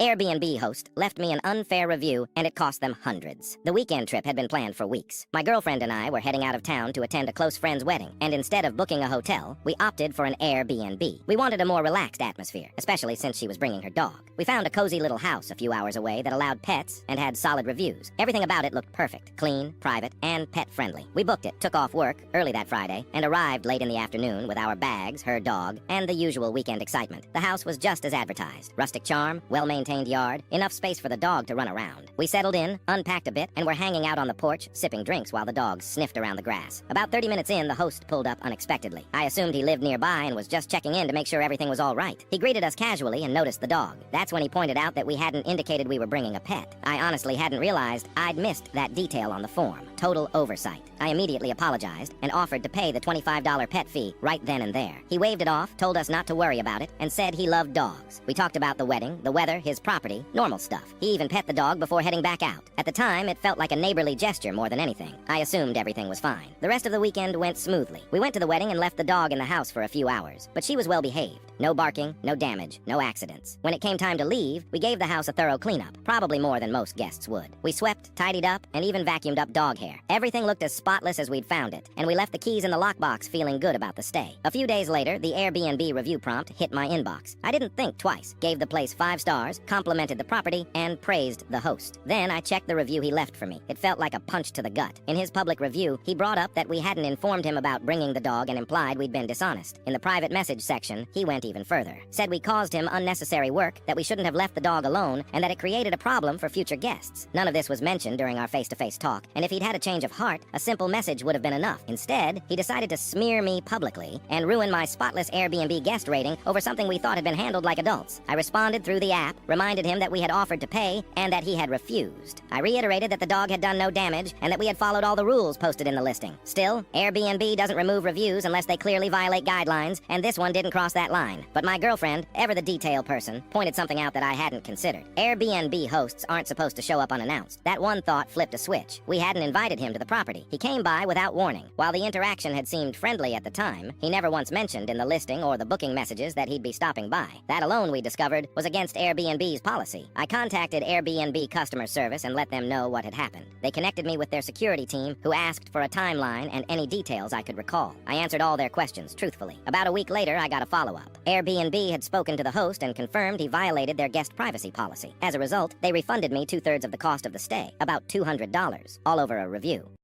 Airbnb host left me an unfair review, and it cost them hundreds. The weekend trip had been planned for weeks. My girlfriend and I were heading out of town to attend a close friend's wedding, and instead of booking a hotel, we opted for an Airbnb. We wanted a more relaxed atmosphere, especially since she was bringing her dog. We found a cozy little house a few hours away that allowed pets and had solid reviews. Everything about it looked perfect, clean, private, and pet-friendly. We booked it, took off work early that Friday, and arrived late in the afternoon with our bags, her dog, and the usual weekend excitement. The house was just as advertised. Rustic charm, well-maintained yard, enough space for the dog to run around. We settled in, unpacked a bit, and were hanging out on the porch, sipping drinks while the dogs sniffed around the grass. About 30 minutes in, the host pulled up unexpectedly. I assumed he lived nearby and was just checking in to make sure everything was all right. He greeted us casually and noticed the dog. That's when he pointed out that we hadn't indicated we were bringing a pet. I honestly hadn't realized I'd missed that detail on the form. Total oversight. I immediately apologized and offered to pay the $25 pet fee right then and there. He waved it off, told us not to worry about it, and said he loved dogs. We talked about the wedding, the weather, his property, normal stuff. He even pet the dog before heading back out. At the time, it felt like a neighborly gesture more than anything. I assumed everything was fine. The rest of the weekend went smoothly. We went to the wedding and left the dog in the house for a few hours, but she was well behaved. No barking, no damage, no accidents. When it came time to leave, we gave the house a thorough cleanup, probably more than most guests would. We swept, tidied up, and even vacuumed up dog hair. Everything looked as spotless as we'd found it, and we left the keys in the lockbox feeling good about the stay. A few days later, the Airbnb review prompt hit my inbox. I didn't think twice, gave the place 5 stars, complimented the property, and praised the host. Then I checked the review he left for me. It felt like a punch to the gut. In his public review, he brought up that we hadn't informed him about bringing the dog and implied we'd been dishonest. In the private message section, he went even further. Said we caused him unnecessary work, that we shouldn't have left the dog alone, and that it created a problem for future guests. None of this was mentioned during our face-to-face talk, and if he'd had a change of heart, a simple message would have been enough. Instead, he decided to smear me publicly and ruin my spotless Airbnb guest rating over something we thought had been handled like adults. I responded through the app, reminded him that we had offered to pay, and that he had refused. I reiterated that the dog had done no damage, and that we had followed all the rules posted in the listing. Still, Airbnb doesn't remove reviews unless they clearly violate guidelines, and this one didn't cross that line. But my girlfriend, ever the detail person, pointed something out that I hadn't considered. Airbnb hosts aren't supposed to show up unannounced. That one thought flipped a switch. We hadn't invited him to the property. He came by without warning. While the interaction had seemed friendly at the time, he never once mentioned in the listing or the booking messages that he'd be stopping by. That alone, we discovered, was against Airbnb's policy. I contacted Airbnb customer service and let them know what had happened. They connected me with their security team, who asked for a timeline and any details I could recall. I answered all their questions truthfully. About a week later, I got a follow-up. Airbnb had spoken to the host and confirmed he violated their guest privacy policy. As a result, they refunded me 2/3 of the cost of the stay, about $200, all over a review.